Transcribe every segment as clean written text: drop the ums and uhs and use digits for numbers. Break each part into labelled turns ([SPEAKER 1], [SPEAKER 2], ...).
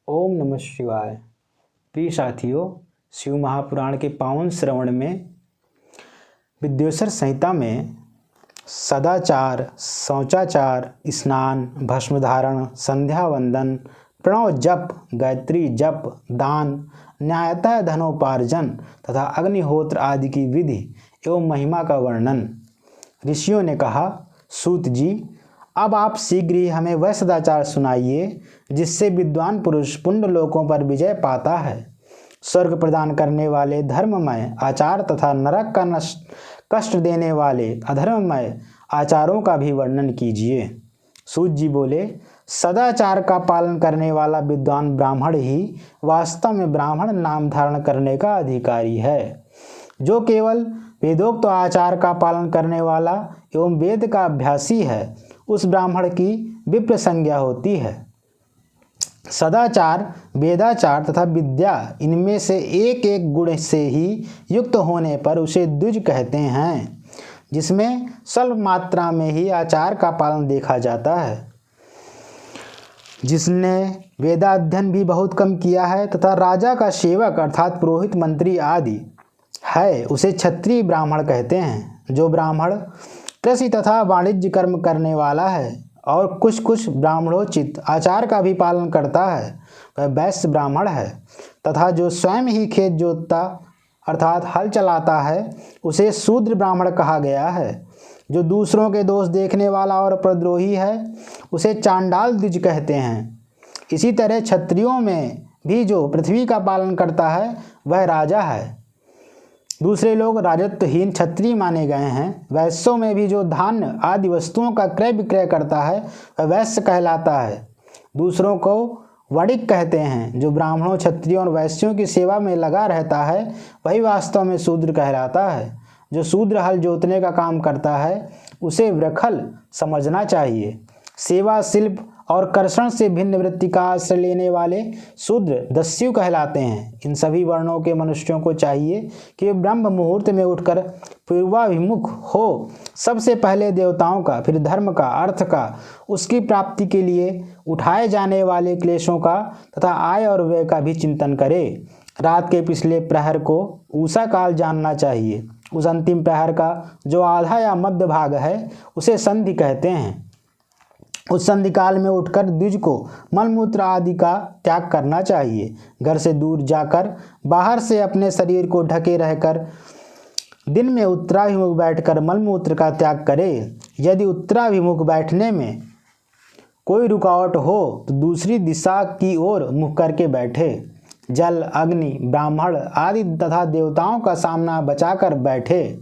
[SPEAKER 1] ओम नमः शिवाय। प्रिय साथियों, शिव महापुराण के पावन श्रवण में विद्वेश्वर संहिता में सदाचार, शौचाचार, स्नान, भस्म धारण, संध्या वंदन, प्रणव जप, गायत्री जप, दान, न्यायतः धनोपार्जन तथा अग्निहोत्र आदि की विधि एवं महिमा का वर्णन। ऋषियों ने कहा, सूत जी, अब आप शीघ्र ही हमें वह सदाचार सुनाइए जिससे विद्वान पुरुष पुण्य लोकों पर विजय पाता है। स्वर्ग प्रदान करने वाले धर्ममय आचार तथा नरक का कष्ट देने वाले अधर्ममय आचारों का भी वर्णन कीजिए। सूत जी बोले, सदाचार का पालन करने वाला विद्वान ब्राह्मण ही वास्तव में ब्राह्मण नाम धारण करने का अधिकारी है। जो केवल वेदोक्त आचार का पालन करने वाला एवं वेद का अभ्यासी है, उस ब्राह्मण की विप्र संज्ञा होती है। सदाचार, वेदाचार तथा विद्या, इनमें से एक एक गुण से ही युक्त होने पर उसे द्विज कहते हैं, जिसमें स्वल्प मात्रा में ही आचार का पालन देखा जाता है। जिसने वेदाध्ययन भी बहुत कम किया है तथा राजा का सेवक अर्थात पुरोहित, मंत्री आदि है, उसे क्षत्रिय ब्राह्मण कहते हैं। जो ब्राह्मण कृषि तथा वाणिज्य कर्म करने वाला है और कुछ ब्राह्मणोचित आचार का भी पालन करता है, वह वैश्य ब्राह्मण है। तथा जो स्वयं ही खेत जोतता अर्थात हल चलाता है, उसे शूद्र ब्राह्मण कहा गया है। जो दूसरों के दोष देखने वाला और प्रद्रोही है, उसे चांडाल द्विज कहते हैं। इसी तरह क्षत्रियों में भी जो पृथ्वी का पालन करता है, वह राजा है। दूसरे लोग राजत्वहीन क्षत्रिय माने गए हैं। वैश्यों में भी जो धान्य आदि वस्तुओं का क्रय विक्रय करता है, वह वैश्य कहलाता है। दूसरों को वणिक कहते हैं। जो ब्राह्मणों, क्षत्रियों और वैश्यों की सेवा में लगा रहता है, वही वास्तव में शूद्र कहलाता है। जो शूद्र हल जोतने का काम करता है, उसे वृखल समझना चाहिए। सेवा, शिल्प और कर्षण से भिन्न वृत्ति का आश्रय लेने वाले शूद्र दस्यु कहलाते हैं। इन सभी वर्णों के मनुष्यों को चाहिए कि वे ब्रह्म मुहूर्त में उठकर पूर्वाभिमुख हो सबसे पहले देवताओं का, फिर धर्म का, अर्थ का, उसकी प्राप्ति के लिए उठाए जाने वाले क्लेशों का तथा आय और व्यय का भी चिंतन करे। रात के पिछले प्रहर को उषा काल जानना चाहिए। उस अंतिम प्रहर का जो आधा या मध्य भाग है, उसे संधि कहते हैं। उस संधि काल में उठकर द्विज को मलमूत्र आदि का त्याग करना चाहिए। घर से दूर जाकर बाहर से अपने शरीर को ढके रहकर दिन में उत्तराभिमुख बैठकर मलमूत्र का त्याग करे। यदि उत्तराभिमुख बैठने में कोई रुकावट हो तो दूसरी दिशा की ओर मुख करके बैठे। जल, अग्नि, ब्राह्मण आदि तथा देवताओं का सामना बचाकर बैठे।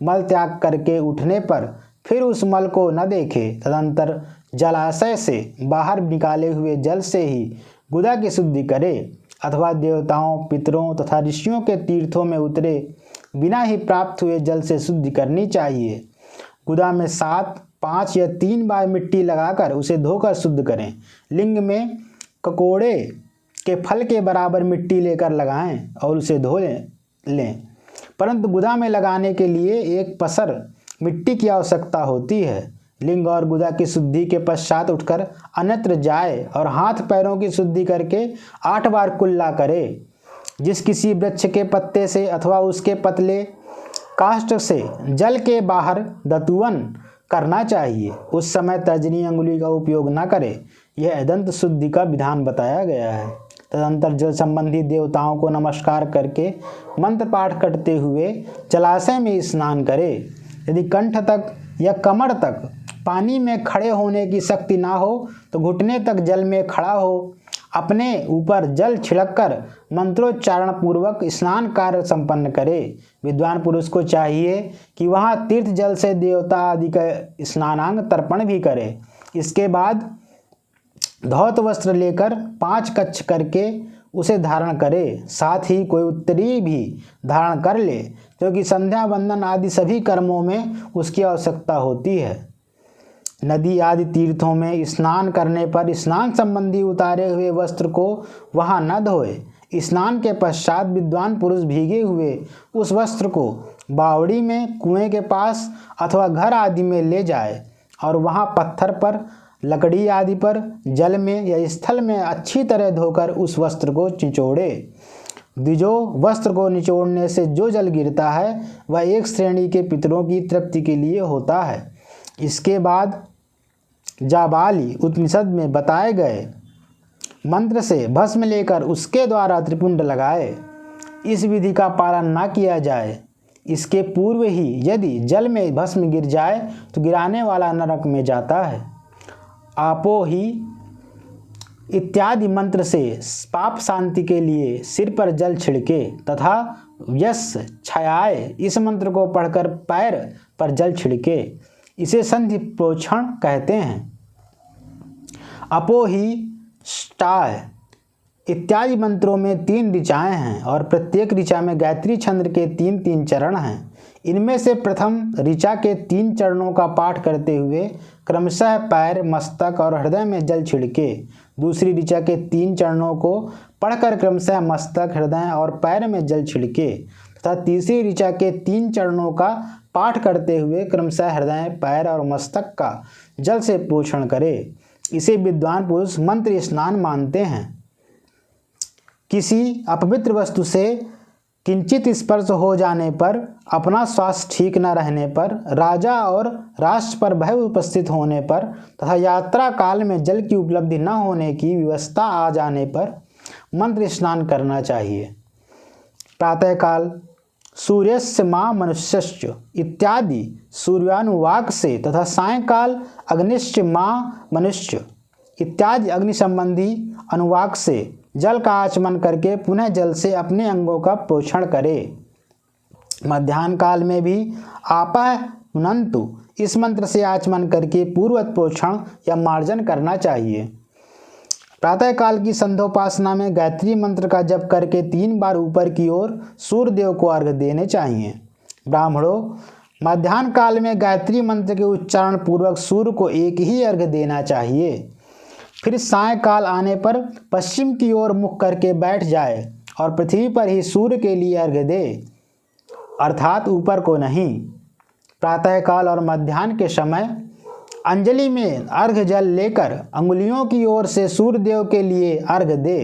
[SPEAKER 1] मल त्याग करके उठने पर फिर उस मल को न देखे। तदंतर जलाशय से बाहर निकाले हुए जल से ही गुदा की शुद्धि करे, अथवा देवताओं, पितरों तथा ऋषियों के तीर्थों में उतरे बिना ही प्राप्त हुए जल से शुद्धि करनी चाहिए। गुदा में 7, 5 या 3 बार मिट्टी लगाकर उसे धोकर शुद्ध करें। लिंग में ककोड़े के फल के बराबर मिट्टी लेकर लगाएं और उसे धो लें। परंतु गुदा में लगाने के लिए एक पसर मिट्टी की आवश्यकता होती है। लिंग और गुदा की शुद्धि के पश्चात उठकर अन्यत्र जाए और हाथ पैरों की शुद्धि करके 8 बार कुल्ला करे। जिस किसी वृक्ष के पत्ते से अथवा उसके पतले काष्ठ से जल के बाहर दतुवन करना चाहिए, उस समय तर्जनी अंगुली का उपयोग न करे। यह अदंत शुद्धि का विधान बताया गया है। तदंतर जल संबंधी देवताओं को नमस्कार करके मंत्र पाठ करते हुए जलाशय में स्नान करे। यदि कंठ तक या कमर तक पानी में खड़े होने की शक्ति ना हो तो घुटने तक जल में खड़ा हो अपने ऊपर जल छिड़ककर मंत्रोच्चारण पूर्वक स्नान कार्य संपन्न करे। विद्वान पुरुष को चाहिए कि वहाँ तीर्थ जल से देवता आदि का स्नानांग तर्पण भी करे। इसके बाद धौत वस्त्र लेकर 5 कच्छ करके उसे धारण करे। साथ ही कोई उत्तरी भी धारण कर ले, क्योंकि संध्या वंदन आदि सभी कर्मों में उसकी आवश्यकता होती है। नदी आदि तीर्थों में स्नान करने पर स्नान संबंधी उतारे हुए वस्त्र को वहां न धोए। स्नान के पश्चात विद्वान पुरुष भीगे हुए उस वस्त्र को बावड़ी में, कुएं के पास अथवा घर आदि में ले जाए और वहां पत्थर पर लकड़ी आदि पर जल में या स्थल में अच्छी तरह धोकर उस वस्त्र को निचोड़े। द्विजो वस्त्र को निचोड़ने से जो जल गिरता है वह एक श्रेणी के पितरों की तृप्ति के लिए होता है। इसके बाद जाबाली उपनिषद में बताए गए मंत्र से भस्म लेकर उसके द्वारा त्रिपुंड लगाए। इस विधि का पालन न किया जाए, इसके पूर्व ही यदि जल में भस्म गिर जाए तो गिराने वाला नरक में जाता है। आपो ही इत्यादि मंत्र से पाप शांति के लिए सिर पर जल छिड़के तथा यश छायाए इस मंत्र को पढ़कर पैर पर जल छिड़के। इसे संधि प्रोक्षण कहते हैं। अपो ही स्टाय इत्यादि मंत्रों में 3 ऋचाएँ हैं और प्रत्येक ऋचा में गायत्री छंद के 3-3 चरण हैं। इनमें से प्रथम ऋचा के 3 चरणों का पाठ करते हुए क्रमशः पैर, मस्तक और हृदय में जल छिड़के। दूसरी ऋचा के 3 चरणों को पढ़कर क्रमशः मस्तक, हृदय और पैर में जल छिड़के तथा तीसरी ऋचा के 3 चरणों का पाठ करते हुए क्रमशः हृदय, पैर और मस्तक का जल से पोषण करे। इसे विद्वान पुरुष मंत्र स्नान मानते हैं। किसी अपवित्र वस्तु से किंचित स्पर्श हो जाने पर, अपना स्वास्थ्य ठीक न रहने पर, राजा और राष्ट्र पर भय उपस्थित होने पर तथा यात्रा काल में जल की उपलब्धि न होने की व्यवस्था आ जाने पर मंत्र स्नान करना चाहिए। प्रातःकाल सूर्यस्य मां मनुष्यश्च इत्यादि सूर्यानुवाक से तथा सायंकाल अग्निश्च मां मनुष्य इत्यादि अग्नि संबंधी अनुवाक से जल का आचमन करके पुनः जल से अपने अंगों का पोषण करे। मध्याह्न काल में भी आपः पुनन्तु इस मंत्र से आचमन करके पूर्वत पोषण या मार्जन करना चाहिए। प्रातःकाल की संध्योपासना में गायत्री मंत्र का जप करके 3 बार ऊपर की ओर सूर्य देव को अर्घ्य देने चाहिए। ब्राह्मणों, मध्याह्न काल में गायत्री मंत्र के उच्चारण पूर्वक सूर्य को एक ही अर्घ्य देना चाहिए। फिर सायंकाल आने पर पश्चिम की ओर मुख करके बैठ जाए और पृथ्वी पर ही सूर्य के लिए अर्घ्य दे, अर्थात ऊपर को नहीं। प्रातःकाल और मध्याह्न के समय अंजलि में अर्घ्य जल लेकर अंगुलियों की ओर से सूर्य देव के लिए अर्घ्य दे।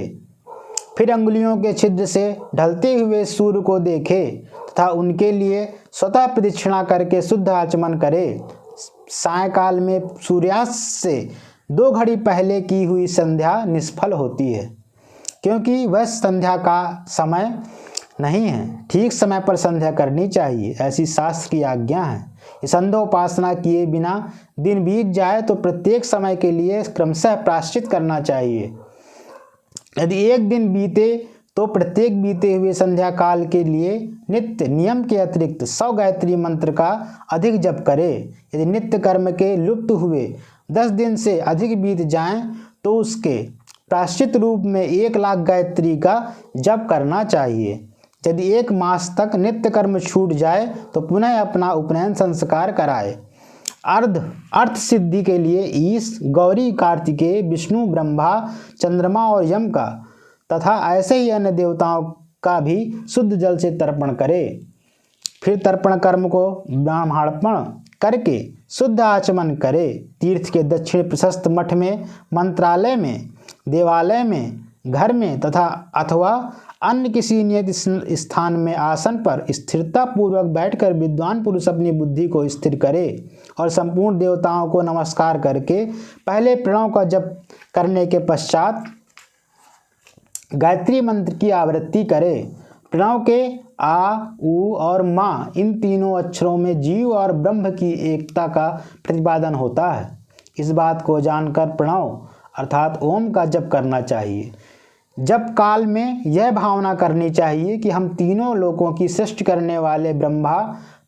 [SPEAKER 1] फिर अंगुलियों के छिद्र से ढलते हुए सूर्य को देखे तथा उनके लिए स्वतः प्रदक्षिणा करके शुद्ध आचमन करे। सायंकाल में सूर्यास्त से 2 घड़ी पहले की हुई संध्या निष्फल होती है, क्योंकि वह संध्या का समय नहीं है। ठीक समय पर संध्या करनी चाहिए, ऐसी शास्त्र की आज्ञा है। संध्योपासना किए बिना दिन बीत जाए तो प्रत्येक समय के लिए क्रमशः प्रायश्चित करना चाहिए। यदि एक दिन बीते तो प्रत्येक बीते हुए संध्या काल के लिए नित्य नियम के अतिरिक्त 100 गायत्री मंत्र का अधिक जप करे। यदि नित्य कर्म के लुप्त हुए 10 दिन से अधिक बीत जाएं तो उसके प्रायश्चित रूप में 1 लाख गायत्री का जप करना चाहिए। यदि 1 मास तक नित्य कर्म छूट जाए तो पुनः अपना उपनयन संस्कार कराए। अर्थ सिद्धि के लिए ईश, गौरी, कार्तिकेय, विष्णु, ब्रह्मा, चंद्रमा और यम का तथा ऐसे ही अन्य देवताओं का भी शुद्ध जल से तर्पण करे। फिर तर्पण कर्म को ब्राह्मणार्पण करके शुद्ध आचमन करे। तीर्थ के दक्षिण प्रशस्त मठ में, मंत्रालय में, देवालय में, घर में तथा अथवा अन्य किसी नियत स्थान में आसन पर स्थिरता पूर्वक बैठकर विद्वान पुरुष अपनी बुद्धि को स्थिर करे और संपूर्ण देवताओं को नमस्कार करके पहले प्रणव का जप करने के पश्चात गायत्री मंत्र की आवृत्ति करे। प्रणव के आ, उ और मा इन तीनों अक्षरों में जीव और ब्रह्म की एकता का प्रतिपादन होता है। इस बात को जानकर प्रणव अर्थात ओम का जप करना चाहिए। जप काल में यह भावना करनी चाहिए कि हम तीनों लोकों की सृष्टि करने वाले ब्रह्मा,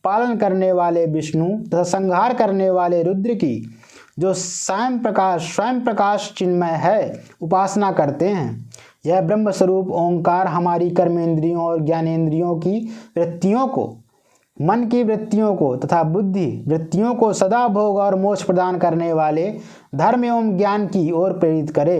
[SPEAKER 1] पालन करने वाले विष्णु तथा संहार करने वाले रुद्र की, जो स्वयं प्रकाश चिन्मय है, उपासना करते हैं। यह ब्रह्म स्वरूप ओंकार हमारी कर्मेंद्रियों और ज्ञानेंद्रियों की वृत्तियों को, मन की वृत्तियों को तथा बुद्धि वृत्तियों को सदा भोग और मोक्ष प्रदान करने वाले धर्म एवं ज्ञान की ओर प्रेरित करे।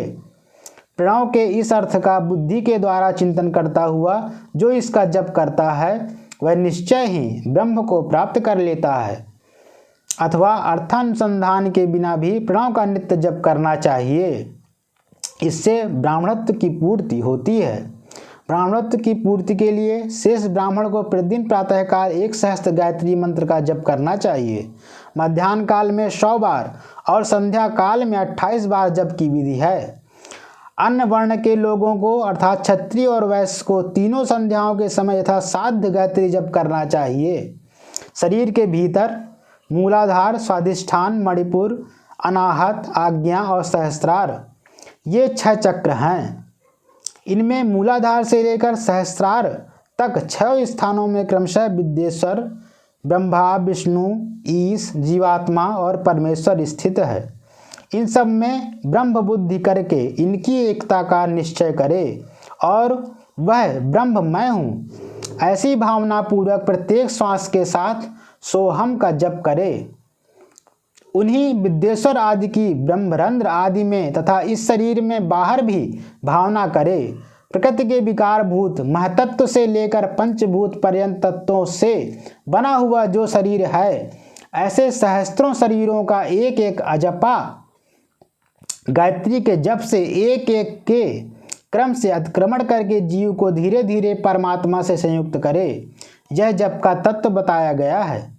[SPEAKER 1] प्रणव के इस अर्थ का बुद्धि के द्वारा चिंतन करता हुआ जो इसका जप करता है वह निश्चय ही ब्रह्म को प्राप्त कर लेता है। अथवा अर्थानुसंधान के बिना भी प्रणव का नित्य जप करना चाहिए। इससे ब्राह्मणत्व की पूर्ति होती है। ब्राह्मणत्व की पूर्ति के लिए शेष ब्राह्मण को प्रतिदिन प्रातःकाल 1 सहस्त्र गायत्री मंत्र का जप करना चाहिए। मध्याह्न काल में 100 बार और संध्या काल में 28 बार जप की विधि है। अन्य वर्ण के लोगों को अर्थात क्षत्रिय और वैश्य को तीनों संध्याओं के समय यथासाध्य गायत्री जप करना चाहिए। शरीर के भीतर मूलाधार, स्वाधिष्ठान, मणिपुर, अनाहत, आज्ञा और सहस्त्रार ये 6 चक्र हैं। इनमें मूलाधार से लेकर सहस्त्रार तक 6 स्थानों में क्रमशः विद्येश्वर, ब्रह्मा, विष्णु, ईश, जीवात्मा और परमेश्वर स्थित है। इन सब में ब्रह्म बुद्धि करके इनकी एकता का निश्चय करे और वह ब्रह्म मैं हूँ ऐसी भावना पूर्वक प्रत्येक श्वास के साथ सोहम का जप करे। उन्हीं विद्येश्वर आदि की ब्रह्मरंध्र आदि में तथा इस शरीर में बाहर भी भावना करे। प्रकृति के विकारभूत महतत्व से लेकर पंचभूत पर्यंत तत्वों से बना हुआ जो शरीर है, ऐसे सहस्त्रों शरीरों का एक एक अजपा गायत्री के जप से एक एक के क्रम से अतिक्रमण करके जीव को धीरे धीरे परमात्मा से संयुक्त करे। यह जप का तत्व बताया गया है।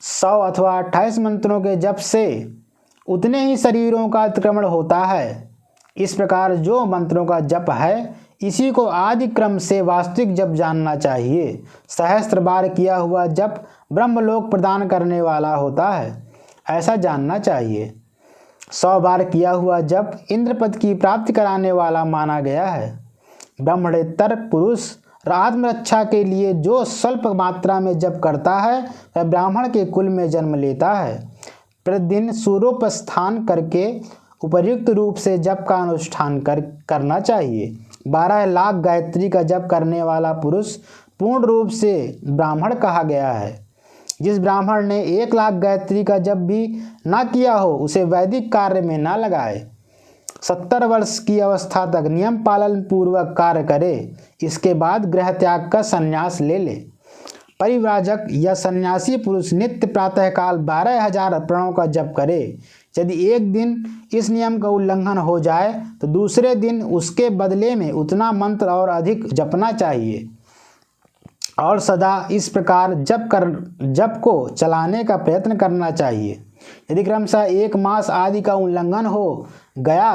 [SPEAKER 1] 100 अथवा 28 मंत्रों के जप से उतने ही शरीरों का अतिक्रमण होता है। इस प्रकार जो मंत्रों का जप है, इसी को आदि क्रम से वास्तविक जप जानना चाहिए। सहस्त्र बार किया हुआ जप ब्रह्मलोक प्रदान करने वाला होता है, ऐसा जानना चाहिए। 100 बार किया हुआ जप इंद्रपद की प्राप्ति कराने वाला माना गया है। ब्रह्मणेतर पुरुष आत्मरक्षा के लिए जो स्वल्प मात्रा में जप करता है, वह ब्राह्मण के कुल में जन्म लेता है। प्रतिदिन सूर्योपस्थान करके उपयुक्त रूप से जप का अनुष्ठान करना चाहिए। 12 लाख गायत्री का जप करने वाला पुरुष पूर्ण रूप से ब्राह्मण कहा गया है। जिस ब्राह्मण ने 1 लाख गायत्री का जप भी ना किया हो, उसे वैदिक कार्य में ना लगाए। 70 वर्ष की अवस्था तक नियम पालन पूर्वक कार्य करे। इसके बाद गृह त्याग का संन्यास ले ले। परिव्राजक या सन्यासी पुरुष नित्य प्रातःकाल 12,000 प्रणों का जप करे। यदि एक दिन इस नियम का उल्लंघन हो जाए तो दूसरे दिन उसके बदले में उतना मंत्र और अधिक जपना चाहिए और सदा इस प्रकार जप को चलाने का प्रयत्न करना चाहिए। यदि क्रमशः 1 मास आदि का उल्लंघन हो गया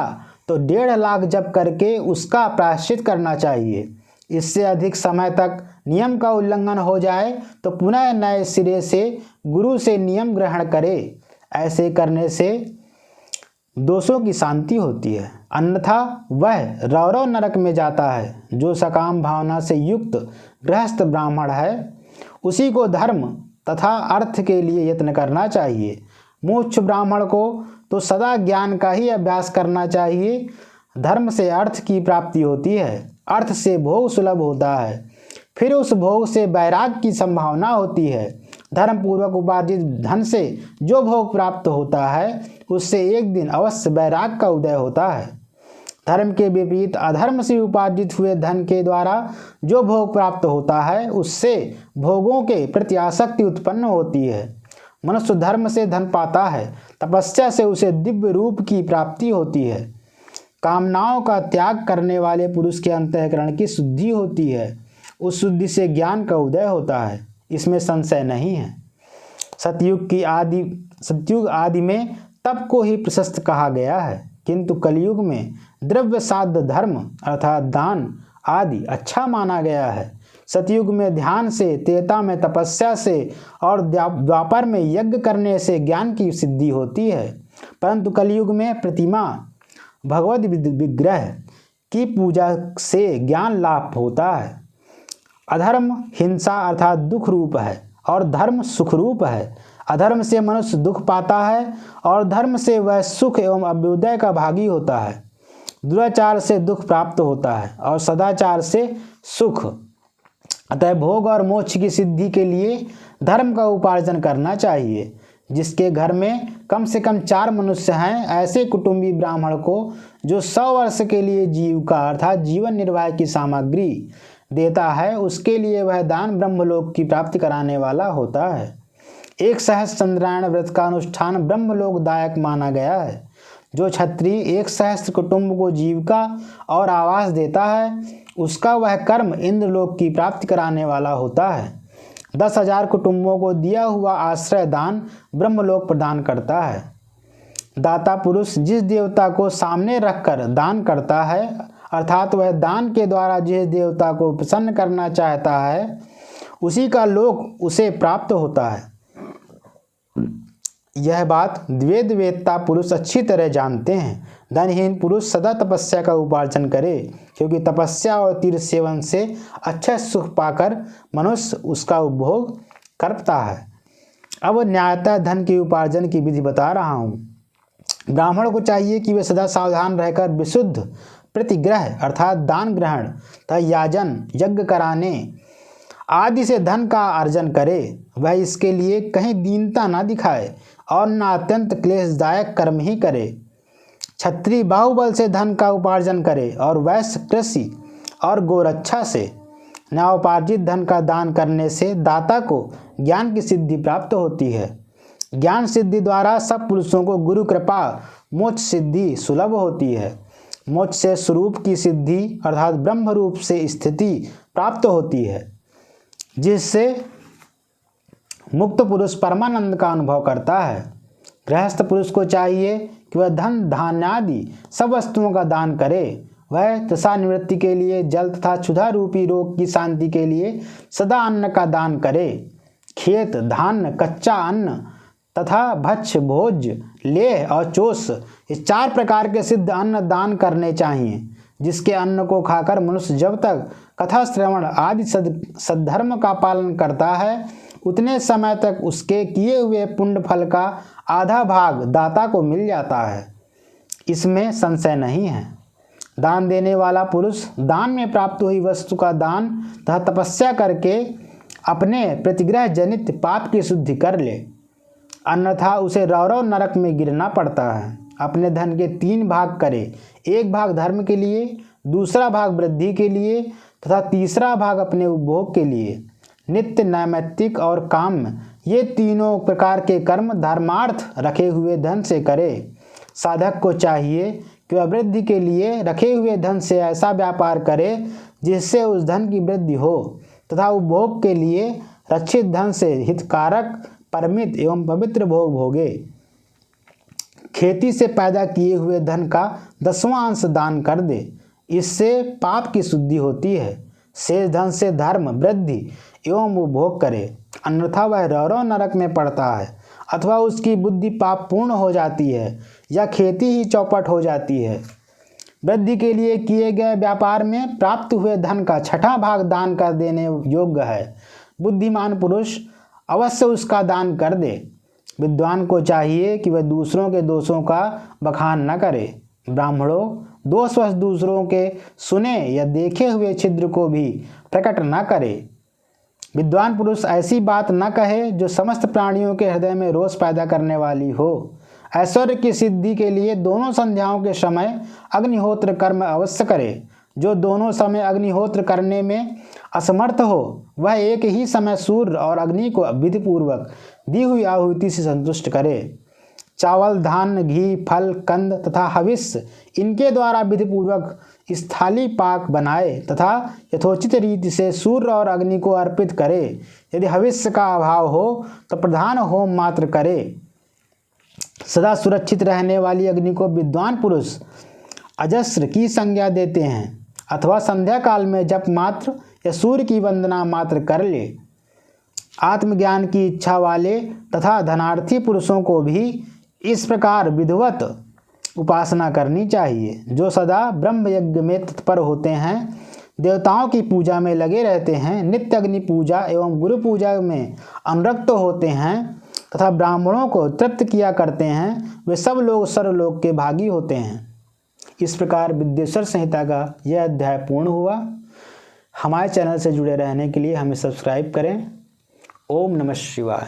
[SPEAKER 1] तो 1.5 लाख जप करके उसका प्रायश्चित करना चाहिए। इससे अधिक समय तक नियम का उल्लंघन हो जाए तो पुनः नए सिरे से गुरु से नियम ग्रहण करे। ऐसे करने से दोषों की शांति होती है, अन्यथा वह रौरव नरक में जाता है। जो सकाम भावना से युक्त गृहस्थ ब्राह्मण है, उसी को धर्म तथा अर्थ के लिए यत्न करना चाहिए। मोक्ष ब्राह्मण को तो सदा ज्ञान का ही अभ्यास करना चाहिए। धर्म से अर्थ की प्राप्ति होती है, अर्थ से भोग सुलभ होता है, फिर उस भोग से वैराग की संभावना होती है। धर्म पूर्वक उपार्जित धन से जो भोग प्राप्त होता है, उससे एक दिन अवश्य वैराग का उदय होता है। धर्म के विपरीत अधर्म से उपार्जित हुए धन के द्वारा जो भोग प्राप्त होता है, उससे भोगों के प्रति आसक्ति उत्पन्न होती है। मनुष्य धर्म से धन पाता है, तपस्या से उसे दिव्य रूप की प्राप्ति होती है। कामनाओं का त्याग करने वाले पुरुष के अंतःकरण की शुद्धि होती है। उस शुद्धि से ज्ञान का उदय होता है, इसमें संशय नहीं है। सतयुग आदि में तप को ही प्रशस्त कहा गया है, किंतु कलयुग में द्रव्य साध्य धर्म अर्थात दान आदि अच्छा माना गया है। सतयुग में ध्यान से, त्रेता में तपस्या से और द्वापर में यज्ञ करने से ज्ञान की सिद्धि होती है, परंतु कलयुग में प्रतिमा भगवत विग्रह की पूजा से ज्ञान लाभ होता है। अधर्म हिंसा अर्थात दुख रूप है और धर्म सुख रूप है। अधर्म से मनुष्य दुख पाता है और धर्म से वह सुख एवं अभ्युदय का भागी होता है। दुराचार से दुख प्राप्त होता है और सदाचार से सुख। अतः भोग और मोक्ष की सिद्धि के लिए धर्म का उपार्जन करना चाहिए। जिसके घर में कम से कम 4 मनुष्य हैं, ऐसे कुटुंबी ब्राह्मण को जो 100 वर्ष के लिए जीविका अर्थात जीवन निर्वाह की सामग्री देता है, उसके लिए वह दान ब्रह्मलोक की प्राप्ति कराने वाला होता है। एक सहस्त्र चंद्रायण व्रत का अनुष्ठान ब्रह्मलोकदायक माना गया है। जो क्षत्रिय एक सहस्त्र कुटुंब को जीविका और आवास देता है, उसका वह कर्म इंद्रलोक की प्राप्ति कराने वाला होता है। 10,000 कुटुंबों को दिया हुआ आश्रय दान ब्रह्मलोक प्रदान करता है। दाता पुरुष जिस देवता को सामने रखकर दान करता है, अर्थात वह दान के द्वारा जिस देवता को प्रसन्न करना चाहता है, उसी का लोक उसे प्राप्त होता है। यह बात वेद वेत्ता पुरुष अच्छी तरह जानते हैं। धनहीन पुरुष सदा तपस्या का उपार्जन करे, क्योंकि तपस्या और तीर्थ सेवन से अच्छा सुख पाकर मनुष्य उसका उपभोग करता है। अब न्यायतः धन के उपार्जन की विधि बता रहा हूँ। ब्राह्मण को चाहिए कि वे सदा सावधान रहकर विशुद्ध प्रतिग्रह अर्थात दान ग्रहण तथा याजन यज्ञ कराने आदि से धन का अर्जन करे। वह इसके लिए कहीं दीनता न दिखाए और न अत्यंत क्लेशदायक कर्म ही करे। क्षत्रिय बाहुबल से धन का उपार्जन करे और वैश्य कृषि और गोरक्षा से। न्यायोपार्जित धन का दान करने से दाता को ज्ञान की सिद्धि प्राप्त होती है। ज्ञान सिद्धि द्वारा सब पुरुषों को गुरु कृपा मोक्ष सिद्धि सुलभ होती है। मोक्ष से स्वरूप की सिद्धि अर्थात ब्रह्म रूप से स्थिति प्राप्त होती है, जिससे मुक्त पुरुष परमानंद का अनुभव करता है। गृहस्थ पुरुष को चाहिए कि वह धन धान्यादि सब वस्तुओं का दान करे। वह तृषा निवृत्ति के लिए जल तथा क्षुधा रूपी रोग की शांति के लिए सदा अन्न का दान करे। खेत धान्य कच्चा अन्न तथा भक्ष्य भोज लेह और चोष इस 4 प्रकार के सिद्ध अन्न दान करने चाहिए, जिसके अन्न को खाकर मनुष्य जब तक कथा श्रवण आदि सद्धर्म का पालन करता है, उतने समय तक उसके किए हुए पुण्य फल का आधा भाग दाता को मिल जाता है। इसमें संशय नहीं है। दान देने वाला पुरुष दान में प्राप्त हुई वस्तु का दान तथा तपस्या करके अपने प्रतिग्रह जनित पाप की शुद्धि कर ले, अन्यथा उसे रौरव नरक में गिरना पड़ता है। अपने धन के 3 भाग करे, 1 भाग धर्म के लिए, दूसरा भाग वृद्धि के लिए तथा तीसरा भाग अपने उपभोग के लिए। नित्य नैमित्तिक और काम ये तीनों प्रकार के कर्म धर्मार्थ रखे हुए धन से करे। साधक को चाहिए कि वह वृद्धि के लिए रखे हुए धन से ऐसा व्यापार करे जिससे उस धन की वृद्धि हो, तथा उपभोग के लिए रक्षित धन से हितकारक परमित एवं पवित्र भोग भोगे। खेती से पैदा किए हुए धन का 10वां अंश दान कर दे, इससे पाप की शुद्धि होती है। शेष धन से धर्म वृद्धि एवं उपभोग करे, अन्यथा वह रौरव नरक में पड़ता है, अथवा उसकी बुद्धि पाप पूर्ण हो जाती है या खेती ही चौपट हो जाती है। वृद्धि के लिए किए गए व्यापार में प्राप्त हुए धन का 6वां भाग दान कर देने योग्य है। बुद्धिमान पुरुष अवश्य उसका दान कर दे। विद्वान को चाहिए कि वह दूसरों के दोषों का बखान न करे। ब्राह्मणों दोषवश दूसरों के सुने या देखे हुए छिद्र को भी प्रकट न करे। विद्वान पुरुष ऐसी बात न कहे जो समस्त प्राणियों के हृदय में रोष पैदा करने वाली हो। ऐश्वर्य की सिद्धि के लिए दोनों संध्याओं के समय अग्निहोत्र कर्म अवश्य करे। जो दोनों समय अग्निहोत्र करने में असमर्थ हो, वह एक ही समय सूर्य और अग्नि को विधिपूर्वक दी हुई आहुति से संतुष्ट करे। चावल धान्य घी फल कंद तथा हविष्य इनके द्वारा विधिपूर्वक स्थाली पाक बनाए तथा यथोचित रीति से सूर्य और अग्नि को अर्पित करे। यदि हविष्य का अभाव हो तो प्रधान होम मात्र करे। सदा सुरक्षित रहने वाली अग्नि को विद्वान पुरुष अजस्र की संज्ञा देते हैं, अथवा संध्या काल में जप मात्र या सूर्य की वंदना मात्र कर ले। आत्मज्ञान की इच्छा वाले तथा धनार्थी पुरुषों को भी इस प्रकार विधिवत उपासना करनी चाहिए। जो सदा ब्रह्म यज्ञ में तत्पर होते हैं, देवताओं की पूजा में लगे रहते हैं, नित्य अग्नि पूजा एवं गुरु पूजा में अनुरक्त होते हैं तथा ब्राह्मणों को तृप्त किया करते हैं, वे सब लोग सर्वलोक के भागी होते हैं। इस प्रकार विद्येश्वर संहिता का यह अध्याय पूर्ण हुआ। हमारे चैनल से जुड़े रहने के लिए हमें सब्सक्राइब करें। ओम नमः शिवाय।